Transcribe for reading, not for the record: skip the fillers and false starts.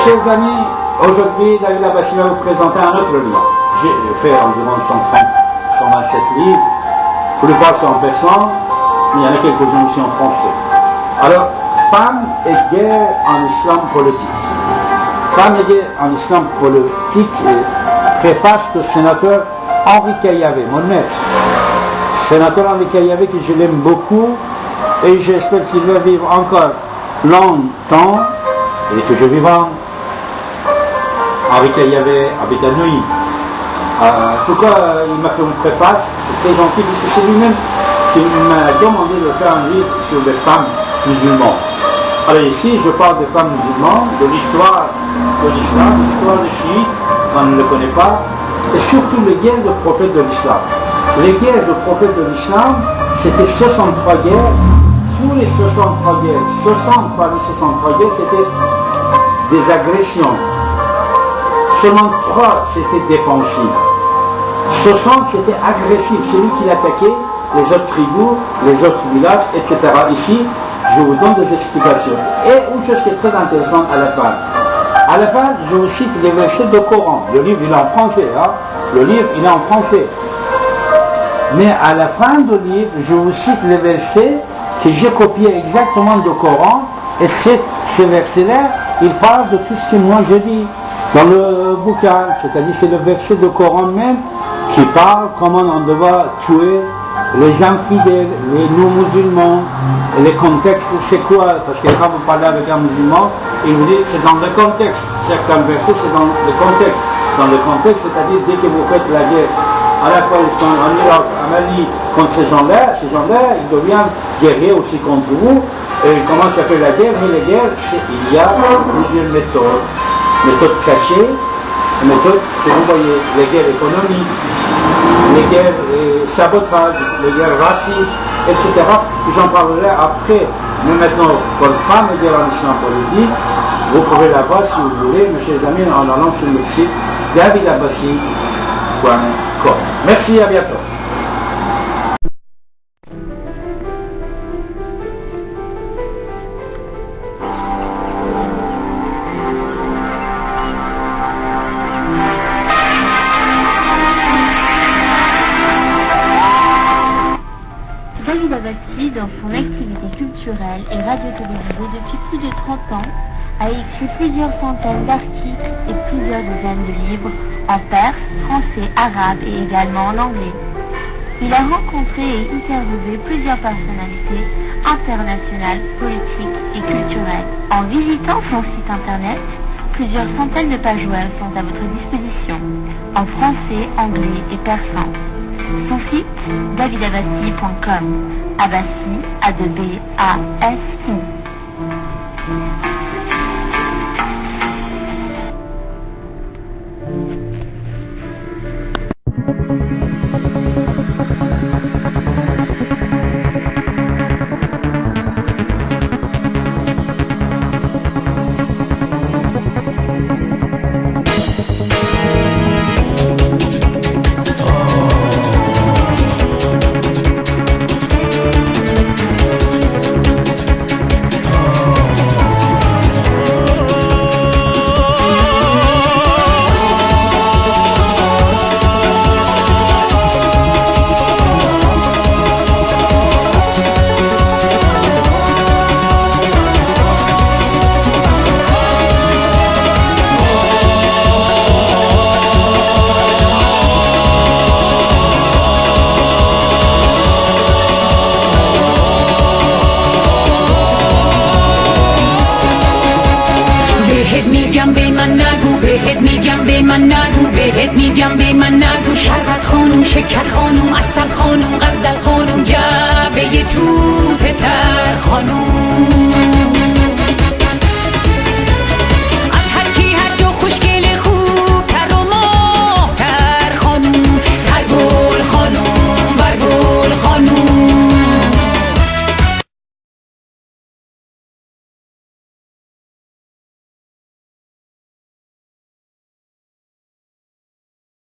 Mes chers amis, aujourd'hui, David Abbassi va vous présenter un autre livre. J'ai fait environ 127 livres. La plupart sont en persan, mais il y en a quelques-uns aussi en français. Alors, Femmes et guerre en islam politique. Femmes et guerre en islam politique, préface le sénateur Henri Caillavet, mon maître. Sénateur Henri Caillavet, que je l'aime beaucoup, et j'espère qu'il va vivre encore longtemps, et que je vivrai. Henri Caillavet habite à Neuilly. En tout cas, il m'a fait une préface, c'est très gentil, puisque c'est lui-même qui m'a demandé de faire un livre sur les femmes musulmanes. Alors ici, je parle des femmes musulmanes, de l'histoire de l'islam, de l'histoire des chiites, on ne le connaît pas, et surtout les guerres de prophètes de l'islam. Les guerres de prophètes de l'islam, c'était 63 guerres. Tous les 63 guerres, 60 parmi 63 guerres, c'était des agressions. Seulement 3, c'était défensif. 60, c'était agressif, celui qui attaquait les autres tribus, les autres villages, etc. Ici, je vous donne des explications. Et une chose qui est très intéressante à la fin. À la fin, je vous cite les versets du Coran. Le livre, il est en français. Hein? Le livre, il est en français. Mais à la fin du livre, je vous cite les versets que j'ai copiés exactement du Coran. Et ces versets-là, ils parlent de tout ce que moi je dis dans le bouquin. C'est-à-dire, c'est le verset du Coran même qui parle comment on doit tuer les infidèles, les non-musulmans, les contextes, c'est quoi? Parce que quand vous parlez avec un musulman, il vous dit c'est dans le contexte. Certains versets, c'est dans le contexte. Dans le contexte, c'est-à-dire dès que vous faites la guerre à la fois en Irak, à Mali, contre ces gens-là, ils deviennent guerriers aussi contre vous, et ils commencent à faire la guerre, mais la guerre, il y a plusieurs méthodes. Méthodes cachées, méthodes que vous voyez, les guerres économiques, les guerres sabotage, les guerres racistes, etc. J'en parlerai après. Mais maintenant, pour le femmes et guerre en islam politique, vous pouvez la voir si vous voulez, mes chers amis, en allant sur le site davidabbassi.com. Merci, à bientôt. David Abbassi, dans son activité culturelle et radio-télévisée depuis plus de 30 ans, a écrit plusieurs centaines d'articles et plusieurs dizaines de livres en perse, français, arabe et également en anglais. Il a rencontré et interviewé plusieurs personnalités internationales, politiques et culturelles. En visitant son site internet, plusieurs centaines de pages web sont à votre disposition, en français, anglais et persan. Son site, davidabbassi.com. Abbassi, A-2-B-A-S-I. بهت میگم به من نگو شربت خانوم شکر خانوم اصل